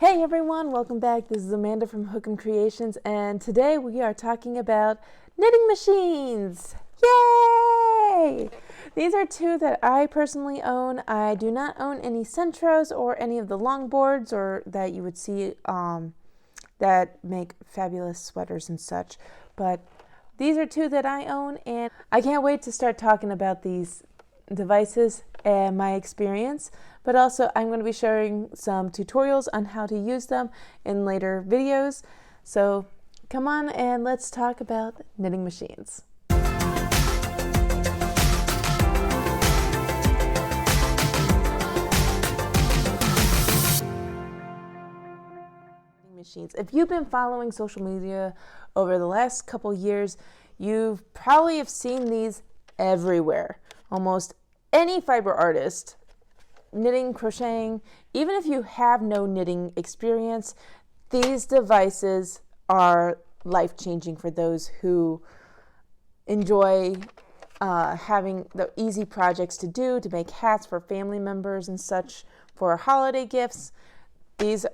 Hey everyone, welcome back. This is Amanda from hookemcreations, and today we are talking about knitting machines. Yay! These are two that I personally own. I do not own any Centros or any of the longboards or that you would see that make fabulous sweaters and such, but these are two that I own, and I can't wait to start talking about these devices and my experience, but also I'm going to be sharing some tutorials on how to use them in later videos. So come on and let's talk about knitting machines. Machines. If you've been following social media over the last couple years, you've probably have seen these everywhere. Almost any fiber artist, knitting, crocheting, even if you have no knitting experience, these devices are life-changing for those who enjoy having the easy projects to do, to make hats for family members and such, for holiday gifts. These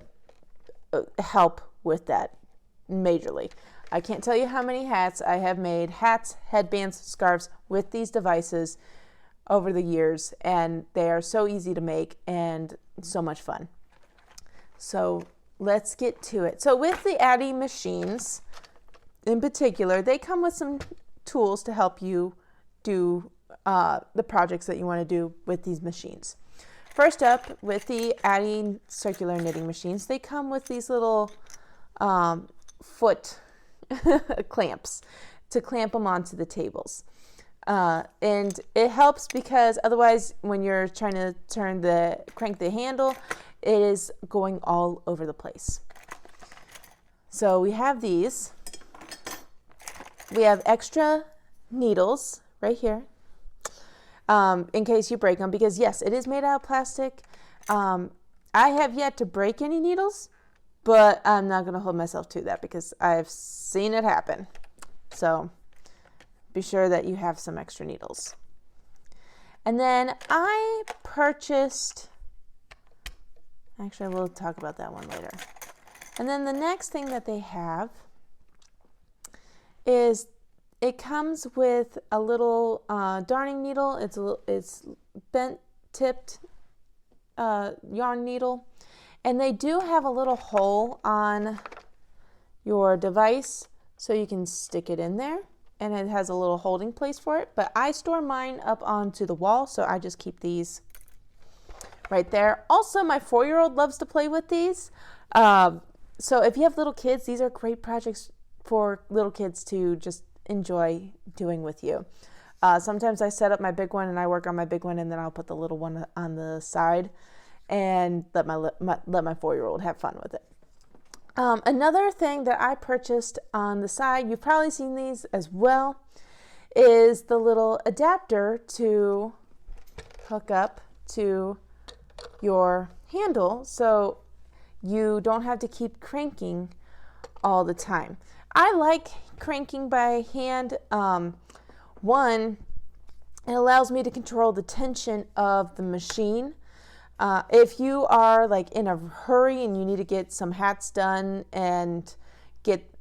help with that majorly. I can't tell you how many hats I have made, hats, headbands, scarves with these devices over the years, and they are so easy to make and so much fun. So let's get to it. So with the Addi machines in particular, they come with some tools to help you do the projects that you want to do with these machines. First up, with the Addi circular knitting machines, they come with these little foot clamps to clamp them onto the tables. And it helps because otherwise when you're trying to crank the handle, it is going all over the place. So we have these. We have extra needles right here in case you break them, because yes, it is made out of plastic. I have yet to break any needles, but I'm not going to hold myself to that because I've seen it happen. So be sure that you have some extra needles. And then I purchased, actually we'll talk about that one later. And then the next thing that they have is it comes with a little darning needle. It's bent tipped yarn needle. And they do have a little hole on your device so you can stick it in there. And it has a little holding place for it, but I store mine up onto the wall, so I just keep these right there. Also, my 4-year-old loves to play with these. So if you have little kids, these are great projects for little kids to just enjoy doing with you. Sometimes I set up my big one and I work on my big one, and then I'll put the little one on the side and let my 4-year-old have fun with it. Another thing that I purchased on the side, you've probably seen these as well, is the little adapter to hook up to your handle so you don't have to keep cranking all the time. I like cranking by hand. One, it allows me to control the tension of the machine. If you are like in a hurry and you need to get some hats done and get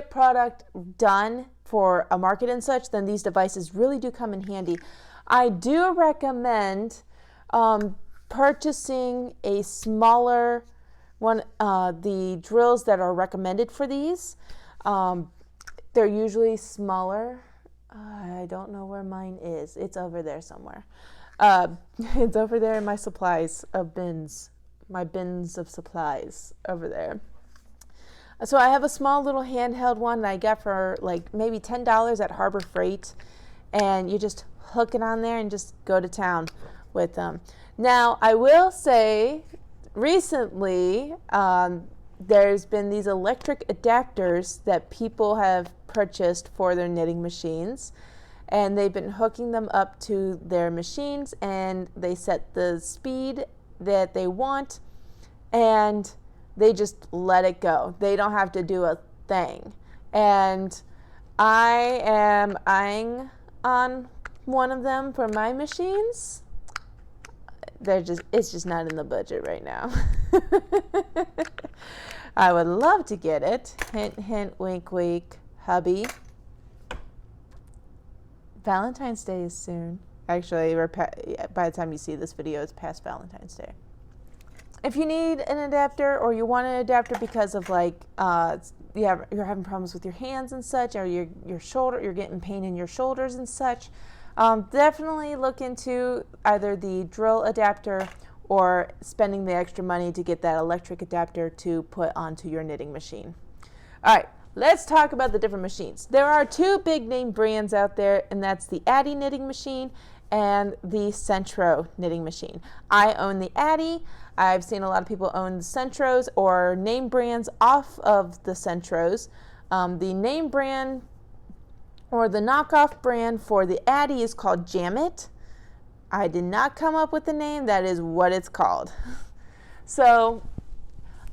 product done for a market and such, then these devices really do come in handy. I do recommend purchasing a smaller one. The drills that are recommended for these, they're usually smaller. I don't know where mine is. It's over there somewhere. It's over there in my supplies of bins, my bins of supplies over there. So I have a small little handheld one that I got for like maybe $10 at Harbor Freight, and you just hook it on there and just go to town with them. Now I will say recently there's been these electric adapters that people have purchased for their knitting machines, and they've been hooking them up to their machines, and they set the speed that they want and they just let it go. They don't have to do a thing. And I am eyeing on one of them for my machines. it's just not in the budget right now. I would love to get it. Hint, hint, wink, wink, hubby. Valentine's Day is soon. Actually, by the time you see this video, it's past Valentine's Day. If you need an adapter, or you want an adapter because of like you're having problems with your hands and such, or your shoulder, you're getting pain in your shoulders and such, definitely look into either the drill adapter or spending the extra money to get that electric adapter to put onto your knitting machine. All right, let's talk about the different machines. There are two big name brands out there, and that's the Addi knitting machine and the Centro knitting machine. I own the Addi. I've seen a lot of people own the Centros or name brands off of the Centros. The name brand or the knockoff brand for the Addi is called Jamit. I did not come up with the name. That is what it's called. So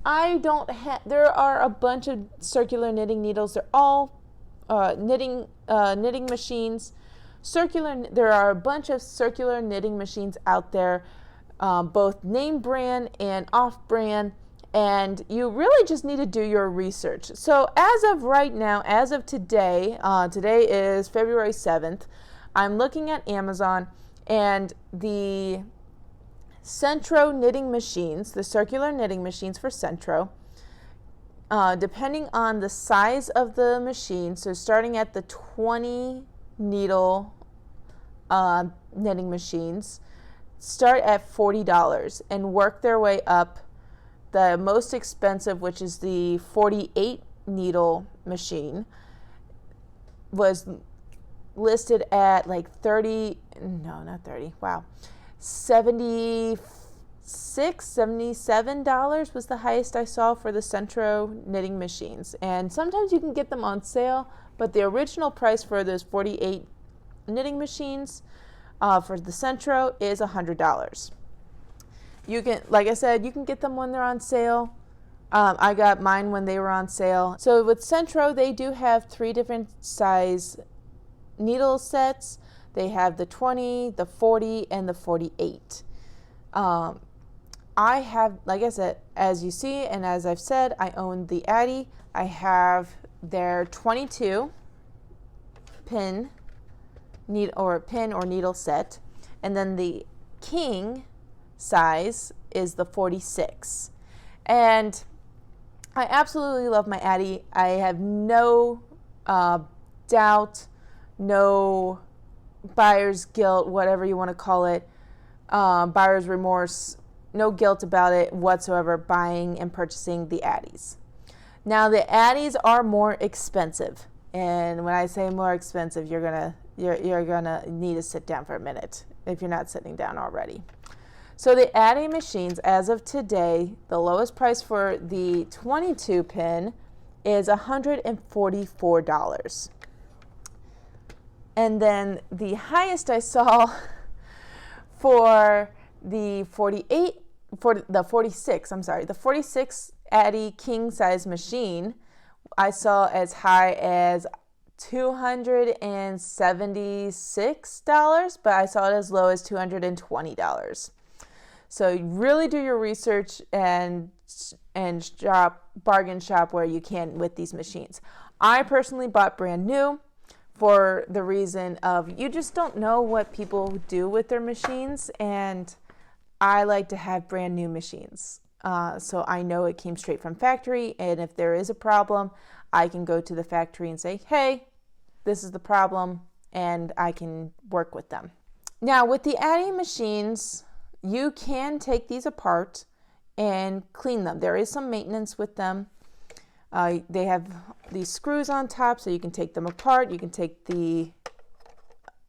I don't have, there are a bunch of circular knitting needles. They're all knitting machines. There are a bunch of circular knitting machines out there, both name brand and off brand, and you really just need to do your research. So as of right now, as of today, today is February 7th, I'm looking at Amazon, and the Centro knitting machines, the circular knitting machines for Centro, depending on the size of the machine, so starting at the 20 needle knitting machines, start at $40 and work their way up. The most expensive, which is the 48 needle machine, was listed at like $77 was the highest I saw for the Centro knitting machines. And sometimes you can get them on sale, but the original price for those 48 knitting machines for the Centro is $100. You can, like I said, you can get them when they're on sale. I got mine when they were on sale. So with Centro, they do have 3 different size needle sets. They have the 20, the 40, and the 48. I have, like I said, as you see, and as I've said, I own the Addi. I have their 22 pin or needle set, and then the king size is the 46. And I absolutely love my Addi. I have no doubt, no buyer's guilt, whatever you want to call it, buyer's remorse, no guilt about it whatsoever buying and purchasing the Addis. Now the Addis are more expensive, and when I say more expensive, you're gonna need to sit down for a minute if you're not sitting down already. So the Addi machines, as of today, the lowest price for the 22 pin is $144. And then the highest I saw for the 46 Addi king size machine, I saw as high as $276, but I saw it as low as $220. So really do your research and bargain shop where you can with these machines. I personally bought brand new for the reason of you just don't know what people do with their machines, and I like to have brand new machines. So I know it came straight from factory, and if there is a problem, I can go to the factory and say, hey, this is the problem, and I can work with them. Now with the Addi machines, you can take these apart and clean them. There is some maintenance with them. They have these screws on top, so you can take them apart. You can take the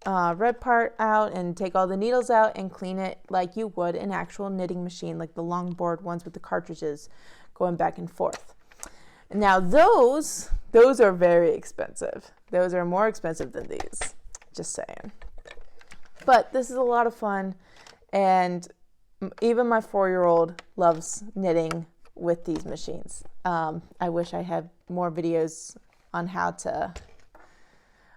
red part out and take all the needles out and clean it like you would an actual knitting machine, like the longboard ones with the cartridges going back and forth. Now those are very expensive. Those are more expensive than these, just saying. But this is a lot of fun, and even my 4-year-old loves knitting with these machines. I wish I had more videos on how to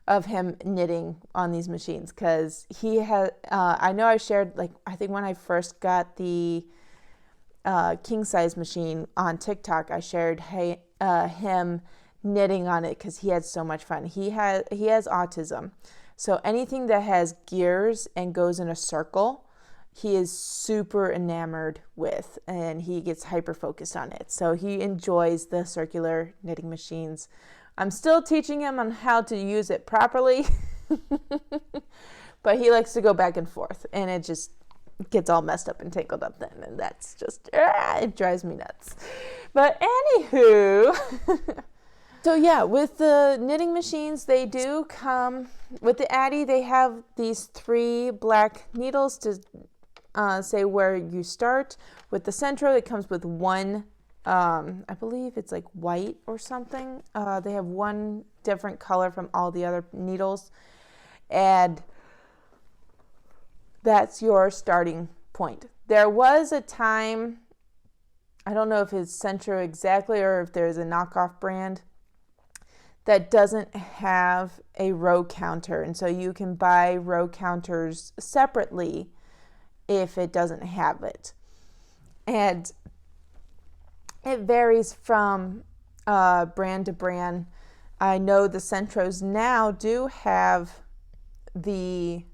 of him knitting on these machines, because he has, I know I shared, like, I think when I first got the king size machine on TikTok, I shared him knitting on it because he had so much fun. He has autism, so anything that has gears and goes in a circle, he is super enamored with, and he gets hyper focused on it. So he enjoys the circular knitting machines. I'm still teaching him on how to use it properly, but he likes to go back and forth, and it just gets all messed up and tangled up then, and that's just, it drives me nuts. But anywho, so yeah, with the knitting machines, they do come, with the Addy, they have these 3 black needles to say where you start. With the Centro, it comes with 1, I believe it's like white or something. They have 1 different color from all the other needles, and that's your starting point. There was a time, I don't know if it's Centro exactly or if there's a knockoff brand that doesn't have a row counter, and so you can buy row counters separately if it doesn't have it. And it varies from brand to brand. I know the Centros now do have the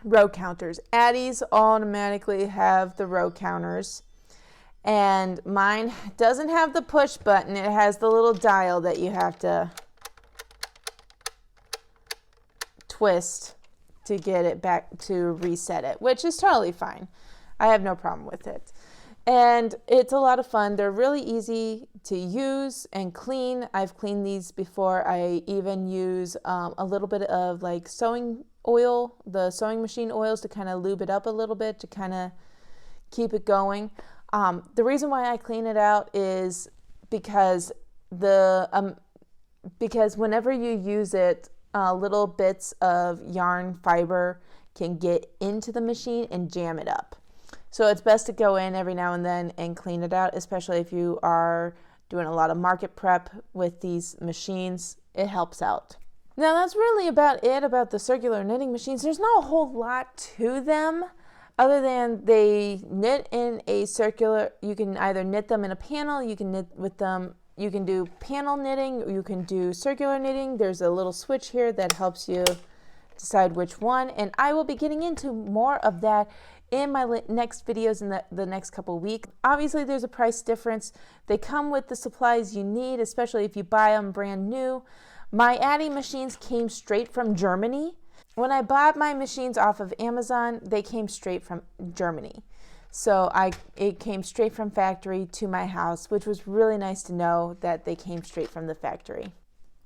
row counters. Addies automatically have the row counters, and mine doesn't have the push button. It has the little dial that you have to twist to get it back, to reset it, which is totally fine. I have no problem with it. And it's a lot of fun. They're really easy to use and clean. I've cleaned these before. I even use a little bit of like sewing oil, the sewing machine oils, to kind of lube it up a little bit to kind of keep it going. The reason why I clean it out is because because whenever you use it, little bits of yarn fiber can get into the machine and jam it up. So it's best to go in every now and then and clean it out, especially if you are doing a lot of market prep with these machines. It helps out. Now that's really about it about the circular knitting machines. There's not a whole lot to them other than they knit in a circular, you can either knit them in a panel, you can knit with them, you can do panel knitting, or you can do circular knitting. There's a little switch here that helps you decide which one, and I will be getting into more of that in my next videos in the next couple weeks. Obviously there's a price difference. They come with the supplies you need, especially if you buy them brand new. My Addy machines came straight from Germany. When I bought my machines off of Amazon, they came straight from Germany. So it came straight from factory to my house, which was really nice to know that they came straight from the factory.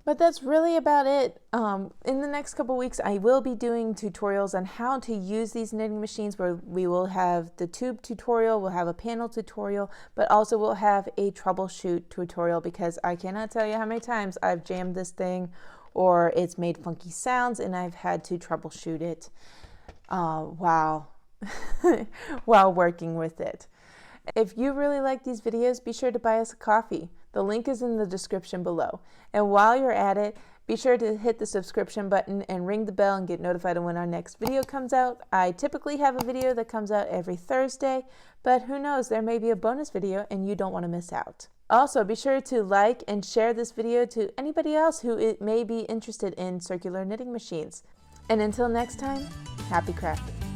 But that's really about it. In the next couple weeks, I will be doing tutorials on how to use these knitting machines, where we will have the tube tutorial, we'll have a panel tutorial, but also we'll have a troubleshoot tutorial, because I cannot tell you how many times I've jammed this thing or it's made funky sounds and I've had to troubleshoot it while working with it. If you really like these videos, be sure to buy us a coffee. The link is in the description below. And while you're at it, be sure to hit the subscription button and ring the bell and get notified when our next video comes out. I typically have a video that comes out every Thursday, but who knows, there may be a bonus video and you don't want to miss out. Also, be sure to like and share this video to anybody else who may be interested in circular knitting machines. And until next time, happy crafting.